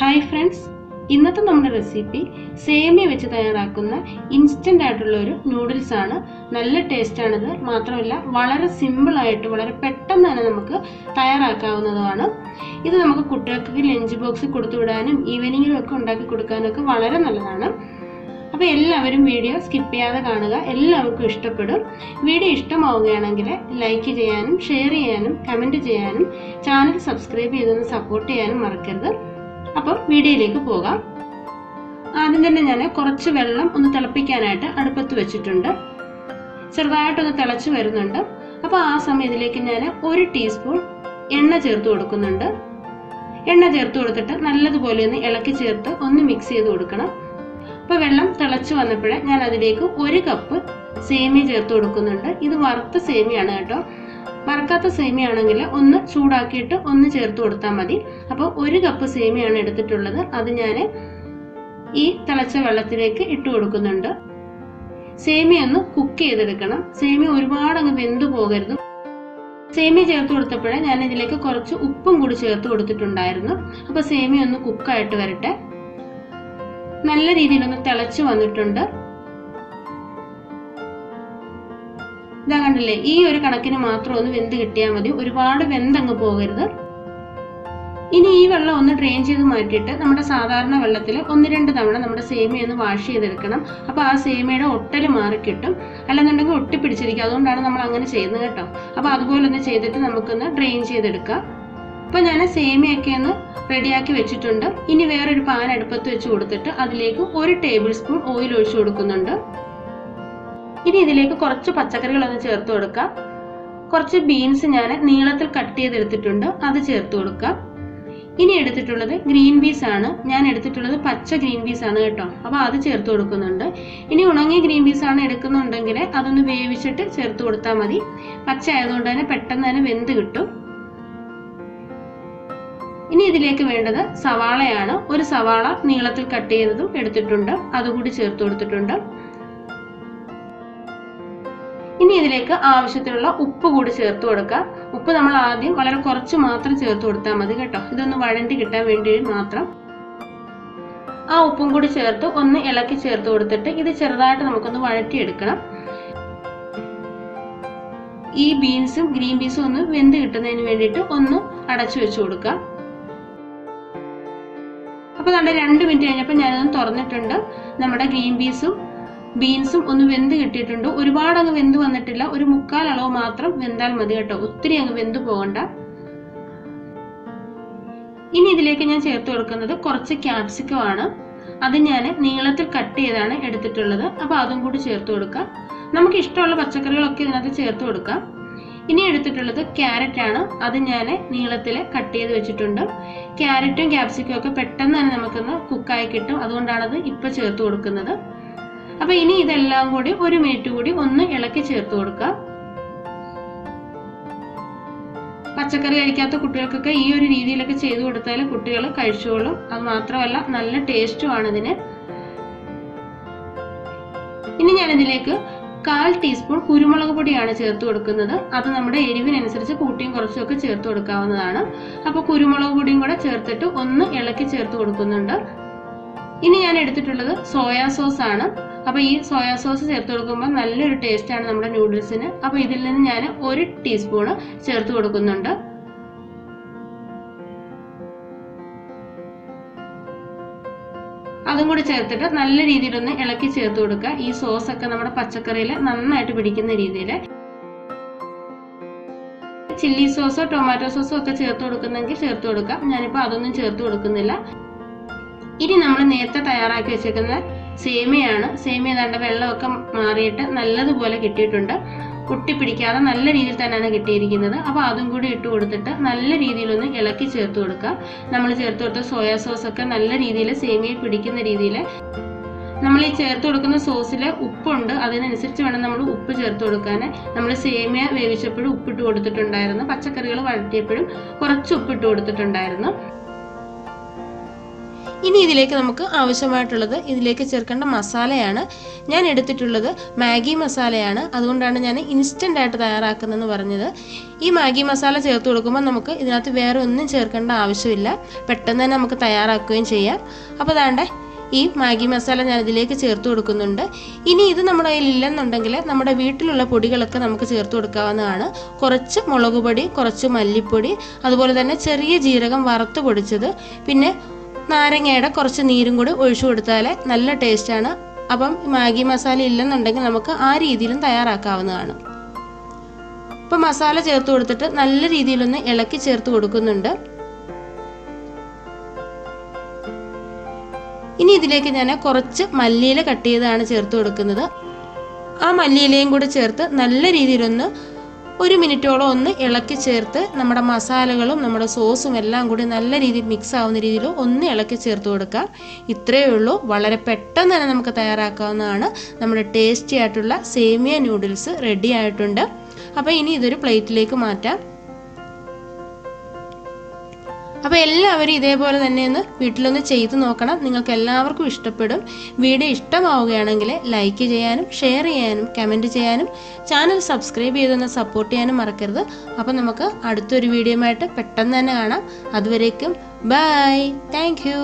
Hi friends, ഇന്നത്തെ നമ്മുടെ recipe സേമിയ വെച്ച് തയ്യാറാക്കുന്ന ഇൻസ്റ്റന്റ് ആയിട്ടുള്ള ഒരു നൂഡിൽസ് ആണ്. നല്ല ടേസ്റ്റ് ആണിത്. മാത്രമല്ല വളരെ സിമ്പിൾ ആയിട്ട് വളരെ പെട്ടെന്ന് തന്നെ നമുക്ക് തയ്യാറാക്കാവുന്നതുമാണ്. ഇത് നമുക്ക് കുട്ടികൾക്ക് ലഞ്ച് ബോക്സിൽ കൊടുത്തുവിടാനും ഈവനിങ്ങിലും ഒക്കെ ഉണ്ടാക്കി കൊടുക്കാനും ഒക്കെ വളരെ നല്ലതാണ്. അപ്പോൾ എല്ലാവരും വീഡിയോ സ്കിപ്പ് ചെയ്യാതെ കാണുക. എല്ലാവർക്കും ഇഷ്ടപ്പെടും. വീഡിയോ ഇഷ്ടമാവുകയാണെങ്കിൽ ലൈക്ക് ചെയ്യാനും ഷെയർ ചെയ്യാനും കമൻറ്റ് ചെയ്യാനും ചാനൽ സബ്സ്ക്രൈബ് ചെയ്തൊന്ന് സപ്പോർട്ട് ചെയ്യാനും മറക്കരുത്. അപ്പോൾ വീഡിയോയിലേക്ക് പോകാം. ആദ്യം തന്നെ ഞാൻ കുറച്ച് വെള്ളം ഒന്ന് തിളപ്പിക്കാനായിട്ട് അടുപ്പത്ത് വെച്ചിട്ടുണ്ട്. ചെറുതായിട്ടൊന്ന് തിളച്ച് വരുന്നുണ്ട്. അപ്പോൾ ആ സമയം ഇതിലേക്ക് ഞാൻ 1 ടീസ്പൂൺ എണ്ണ ചേർത്ത് കൊടുക്കുന്നുണ്ട്. എണ്ണ ചേർത്ത് കൊടുത്തിട്ട് നല്ലതുപോലെ ഒന്ന് ഇളക്കി ചേർത്ത് ഒന്ന് മിക്സ് ചെയ്ത് കൊടുക്കണം. അപ്പോൾ വെള്ളം തിളച്ച് വന്നപ്പോഴേ ഞാൻ അതിലേക്ക് 1 കപ്പ് സേമിയ ചേർത്ത് കൊടുക്കുന്നുണ്ട്. ഇത് വറുത്ത സേമിയാണ് കേട്ടോ. വറുക്കാത്ത സേമിയാണെങ്കിൽ ഒന്ന് ചൂടാക്കിയിട്ട് ഒന്ന് ചേർത്ത് കൊടുത്താൽ മതി. അപ്പോൾ 1 കപ്പ് സേമിയാണ് എടുത്തിട്ടുള്ളത്. അത് ഞാൻ ഈ തിളച്ച വെള്ളത്തിലേക്ക് ഇട്ട് കൊടുക്കുന്നുണ്ട്. സേമിയ ഒന്ന് കുക്ക് ചെയ്തെടുക്കണം. സേമിയ ഒരുപാട് അങ്ങ് വെന്തു പോകരുത്. സേമിയ ചേർത്ത് കൊടുത്തപ്പോഴേ ഞാൻ ഇതിലേക്ക് കുറച്ച് ഉപ്പും കൂടി ചേർത്ത് കൊടുത്തിട്ടുണ്ടായിരുന്നു. അപ്പോൾ സേമിയ ഒന്ന് കുക്കായിട്ട് വരട്ടെ. നല്ല രീതിയിലൊന്ന് തിളച്ച് വന്നിട്ടുണ്ട്. ഇതാ കണ്ടില്ലേ, ഈ ഒരു കണക്കിന് മാത്രം ഒന്ന് വെന്ത് കിട്ടിയാൽ മതി. ഒരുപാട് വെന്തങ്ങ് പോകരുത്. ഇനി ഈ വെള്ളം ഒന്ന് ഡ്രെയിൻ ചെയ്ത് മാറ്റിയിട്ട് നമ്മുടെ സാധാരണ വെള്ളത്തിൽ 1-2 തവണ നമ്മുടെ സേമിയ ഒന്ന് വാഷ് ചെയ്തെടുക്കണം. അപ്പോൾ ആ സേമിയയുടെ ഒട്ടൽ മാറിക്കിട്ടും. അല്ലെന്നുണ്ടെങ്കിൽ ഒട്ടിപ്പിടിച്ചിരിക്കും. അതുകൊണ്ടാണ് നമ്മൾ അങ്ങനെ ചെയ്യുന്നത് കേട്ടോ. അപ്പോൾ അതുപോലെ ഒന്ന് ചെയ്തിട്ട് നമുക്കൊന്ന് ഡ്രെയിൻ ചെയ്തെടുക്കാം. അപ്പോൾ ഞാൻ സേമിയൊക്കെ ഒന്ന് റെഡിയാക്കി വെച്ചിട്ടുണ്ട്. ഇനി വേറൊരു പാൻ അടുപ്പത്ത് വെച്ച് കൊടുത്തിട്ട് അതിലേക്ക് 1 ടേബിൾ സ്പൂൺ ഓയിൽ ഒഴിച്ചു കൊടുക്കുന്നുണ്ട്. ഇനി ഇതിലേക്ക് കുറച്ച് പച്ചക്കറികളൊന്ന് ചേർത്ത് കൊടുക്കാം. കുറച്ച് ബീൻസ് ഞാൻ നീളത്തിൽ കട്ട് ചെയ്തെടുത്തിട്ടുണ്ട്. അത് ചേർത്ത് കൊടുക്കാം. ഇനി എടുത്തിട്ടുള്ളത് ഗ്രീൻ പീസ് ആണ്. ഞാൻ എടുത്തിട്ടുള്ളത് പച്ച ഗ്രീൻ പീസ് ആണ് കേട്ടോ. അപ്പോൾ അത് ചേർത്ത് കൊടുക്കുന്നുണ്ട്. ഇനി ഉണങ്ങിയ ഗ്രീൻ പീസ് ആണ് എടുക്കുന്നുണ്ടെങ്കിൽ അതൊന്ന് വേവിച്ചിട്ട് ചേർത്ത് കൊടുത്താൽ മതി. പച്ച ആയതുകൊണ്ട് തന്നെ പെട്ടെന്ന് തന്നെ വെന്ത് കിട്ടും. ഇനി ഇതിലേക്ക് വേണ്ടത് സവാളയാണ്. 1 സവാള നീളത്തിൽ കട്ട് ചെയ്തതും എടുത്തിട്ടുണ്ട്. അതുകൂടി ചേർത്ത് കൊടുത്തിട്ടുണ്ട്. ഇനി ഇതിലേക്ക് ആവശ്യത്തിനുള്ള ഉപ്പ് കൂടി ചേർത്ത് കൊടുക്കാം. ഉപ്പ് നമ്മൾ ആദ്യം വളരെ കുറച്ച് മാത്രം ചേർത്ത് കൊടുത്താൽ മതി കേട്ടോ. ഇതൊന്ന് വഴണ്ടി കിട്ടാൻ വേണ്ടി മാത്രം. ആ ഉപ്പും കൂടി ചേർത്ത് ഒന്ന് ഇളക്കി ചേർത്ത് കൊടുത്തിട്ട് ഇത് ചെറുതായിട്ട് നമുക്കൊന്ന് വഴറ്റിയെടുക്കണം. ഈ ബീൻസും ഗ്രീൻ പീസും ഒന്ന് വെന്ത് കിട്ടുന്നതിന് വേണ്ടിയിട്ട് ഒന്ന് അടച്ചു വെച്ച് കൊടുക്കാം. അപ്പോൾ നമ്മുടെ 2 മിനിറ്റ് കഴിഞ്ഞപ്പോൾ ഞാനതൊന്ന് തുറന്നിട്ടുണ്ട്. നമ്മുടെ ഗ്രീൻ പീസും ബീൻസും ഒന്ന് വെന്ത് കിട്ടിയിട്ടുണ്ട്. ഒരുപാട് അങ്ങ് വെന്ത് വന്നിട്ടില്ല. ഒരു 1/4 അളവ് മാത്രം വെന്താൽ മതി കേട്ടോ. ഒത്തിരി അങ്ങ് വെന്ത് പോകണ്ട. ഇനി ഇതിലേക്ക് ഞാൻ ചേർത്ത് കൊടുക്കുന്നത് കുറച്ച് ക്യാപ്സിക്കം ആണ്. അത് ഞാൻ നീളത്തിൽ കട്ട് ചെയ്താണ് എടുത്തിട്ടുള്ളത്. അപ്പോൾ അതും കൂടി ചേർത്ത് കൊടുക്കാം. നമുക്ക് ഇഷ്ടമുള്ള പച്ചക്കറികളൊക്കെ ഇതിനകത്ത് ചേർത്ത് കൊടുക്കാം. ഇനി എടുത്തിട്ടുള്ളത് ക്യാരറ്റ് ആണ്. അത് ഞാൻ നീളത്തിൽ കട്ട് ചെയ്ത് വെച്ചിട്ടുണ്ട്. ക്യാരറ്റും ക്യാപ്സിക്കും ഒക്കെ പെട്ടെന്ന് തന്നെ നമുക്കൊന്ന് കുക്കായി കിട്ടും. അതുകൊണ്ടാണത് ഇപ്പം ചേർത്ത് കൊടുക്കുന്നത്. അപ്പോൾ ഇനി ഇതെല്ലാം കൂടി 1 മിനിറ്റ് കൂടി ഒന്ന് ഇളക്കി ചേർത്ത് കൊടുക്കാം. പച്ചക്കറി കഴിക്കാത്ത കുട്ടികൾക്കൊക്കെ ഈ ഒരു രീതിയിലൊക്കെ ചെയ്തു കൊടുത്താൽ കുട്ടികൾ കഴിച്ചോളും. അത് മാത്രമല്ല നല്ല ടേസ്റ്റുമാണ് ഇതിന്. ഇനി ഞാനിതിലേക്ക് 1/4 ടീസ്പൂൺ കുരുമുളക് പൊടിയാണ് ചേർത്ത് കൊടുക്കുന്നത്. അത് നമ്മുടെ എരിവിനനുസരിച്ച് കൂട്ടിയും കുറച്ചും ഒക്കെ ചേർത്ത് കൊടുക്കാവുന്നതാണ്. അപ്പോൾ കുരുമുളക് പൊടിയും കൂടെ ചേർത്തിട്ട് ഒന്ന് ഇളക്കി ചേർത്ത് കൊടുക്കുന്നുണ്ട്. ഇനി ഞാൻ എടുത്തിട്ടുള്ളത് സോയാ സോസ് ആണ്. അപ്പോൾ ഈ സോയാ സോസ് ചേർത്ത് കൊടുക്കുമ്പോൾ നല്ലൊരു ടേസ്റ്റാണ് നമ്മുടെ നൂഡിൽസിന്. അപ്പോൾ ഇതിൽ നിന്ന് ഞാൻ 1 ടീസ്പൂൺ ചേർത്ത് കൊടുക്കുന്നുണ്ട്. അതും കൂടി ചേർത്തിട്ട് നല്ല രീതിയിലൊന്ന് ഇളക്കി ചേർത്ത് കൊടുക്കുക. ഈ സോസ് ഒക്കെ നമ്മുടെ പച്ചക്കറിയിൽ നന്നായിട്ട് പിടിക്കുന്ന രീതിയിൽ. ചില്ലി സോസോ ടൊമാറ്റോ സോസോ ഒക്കെ ചേർത്ത് കൊടുക്കുന്നെങ്കിൽ ചേർത്ത് കൊടുക്കാം. ഞാനിപ്പോൾ അതൊന്നും ചേർത്ത് കൊടുക്കുന്നില്ല. ഇനി നമ്മൾ നേരത്തെ തയ്യാറാക്കി വെച്ചേക്കുന്ന സേമിയാണ്. സേമിയ തണ്ട വെള്ളമൊക്കെ മാറിയിട്ട് നല്ലതുപോലെ കിട്ടിയിട്ടുണ്ട്. ഒട്ടിപ്പിടിക്കാതെ നല്ല രീതിയിൽ തന്നെയാണ് കിട്ടിയിരിക്കുന്നത്. അപ്പോൾ അതും കൂടി ഇട്ട് കൊടുത്തിട്ട് നല്ല രീതിയിലൊന്ന് ഇളക്കി ചേർത്ത് കൊടുക്കുക. നമ്മൾ ചേർത്ത് കൊടുത്ത സോയാ സോസ് ഒക്കെ നല്ല രീതിയിൽ സേമിയ പിടിക്കുന്ന രീതിയിൽ. നമ്മൾ ഈ ചേർത്ത് കൊടുക്കുന്ന സോസിൽ ഉപ്പുണ്ട്. അതിനനുസരിച്ച് വേണം നമ്മൾ ഉപ്പ് ചേർത്ത് കൊടുക്കാൻ. നമ്മൾ സേമിയ വേവിച്ചപ്പോഴും ഉപ്പിട്ട് കൊടുത്തിട്ടുണ്ടായിരുന്നു. പച്ചക്കറികൾ വഴറ്റിയപ്പോഴും കുറച്ച് ഉപ്പിട്ട് കൊടുത്തിട്ടുണ്ടായിരുന്നു. ഇനി ഇതിലേക്ക് നമുക്ക് ആവശ്യമായിട്ടുള്ളത് ഇതിലേക്ക് ചേർക്കേണ്ട മസാലയാണ്. ഞാൻ എടുത്തിട്ടുള്ളത് മാഗി മസാലയാണ്. അതുകൊണ്ടാണ് ഞാൻ ഇൻസ്റ്റൻ്റ് ആയിട്ട് തയ്യാറാക്കുന്നതെന്ന് പറഞ്ഞത്. ഈ മാഗി മസാല ചേർത്ത് കൊടുക്കുമ്പോൾ നമുക്ക് ഇതിനകത്ത് വേറെ ഒന്നും ചേർക്കേണ്ട ആവശ്യമില്ല, പെട്ടെന്ന് തന്നെ നമുക്ക് തയ്യാറാക്കുകയും ചെയ്യാം. അപ്പോൾ ദാണ്ടെ ഈ മാഗി മസാല ഞാൻ ഇതിലേക്ക് ചേർത്ത് കൊടുക്കുന്നുണ്ട്. ഇനി ഇത് നമ്മുടെ കയ്യിൽ ഇല്ലെന്നുണ്ടെങ്കിൽ നമ്മുടെ വീട്ടിലുള്ള പൊടികളൊക്കെ നമുക്ക് ചേർത്ത് കൊടുക്കാവുന്നതാണ്. കുറച്ച് മുളക് പൊടി, കുറച്ച് മല്ലിപ്പൊടി, അതുപോലെ തന്നെ ചെറിയ ജീരകം വറുത്ത് പൊടിച്ചത്, പിന്നെ നാരങ്ങയുടെ കുറച്ച് നീരും കൂടി ഒഴിച്ചു കൊടുത്താൽ നല്ല ടേസ്റ്റാണ്. അപ്പം മാഗി മസാല ഇല്ലെന്നുണ്ടെങ്കിൽ നമുക്ക് ആ രീതിയിലും തയ്യാറാക്കാവുന്നതാണ്. ഇപ്പം മസാല ചേർത്ത് കൊടുത്തിട്ട് നല്ല രീതിയിലൊന്ന് ഇളക്കി ചേർത്ത് കൊടുക്കുന്നുണ്ട്. ഇനി ഇതിലേക്ക് ഞാൻ കുറച്ച് മല്ലിയില കട്ട് ചെയ്താണ് ചേർത്ത് കൊടുക്കുന്നത്. ആ മല്ലിയിലയും കൂടി ചേർത്ത് നല്ല രീതിയിലൊന്ന് 1 മിനിറ്റോളം ഒന്ന് ഇളക്കി ചേർത്ത് നമ്മുടെ മസാലകളും നമ്മുടെ സോസും എല്ലാം കൂടി നല്ല രീതിയിൽ മിക്സ് ആവുന്ന രീതിയിൽ ഒന്ന് ഇളക്കി ചേർത്ത് കൊടുക്കാം. ഇത്രയേ ഉള്ളൂ. വളരെ പെട്ടെന്ന് തന്നെ നമുക്ക് തയ്യാറാക്കാവുന്നതാണ്. നമ്മുടെ ടേസ്റ്റി ആയിട്ടുള്ള സേമിയ നൂഡിൽസ് റെഡി ആയിട്ടുണ്ട്. അപ്പോൾ ഇനി ഇതൊരു പ്ലേറ്റിലേക്ക് മാറ്റാം. അപ്പോൾ എല്ലാവരും ഇതേപോലെ തന്നെ ഒന്ന് വീട്ടിലൊന്ന് ചെയ്ത് നോക്കണം. നിങ്ങൾക്ക് എല്ലാവർക്കും ഇഷ്ടപ്പെടും. വീഡിയോ ഇഷ്ടമാവുകയാണെങ്കിൽ ലൈക്ക് ചെയ്യാനും ഷെയർ ചെയ്യാനും കമൻറ്റ് ചെയ്യാനും ചാനൽ സബ്സ്ക്രൈബ് ചെയ്തൊന്ന് സപ്പോർട്ട് ചെയ്യാനും മറക്കരുത്. അപ്പോൾ നമുക്ക് അടുത്തൊരു വീഡിയോയുമായിട്ട് പെട്ടെന്ന് തന്നെ കാണാം. അതുവരേക്കും ബൈ. Thank you.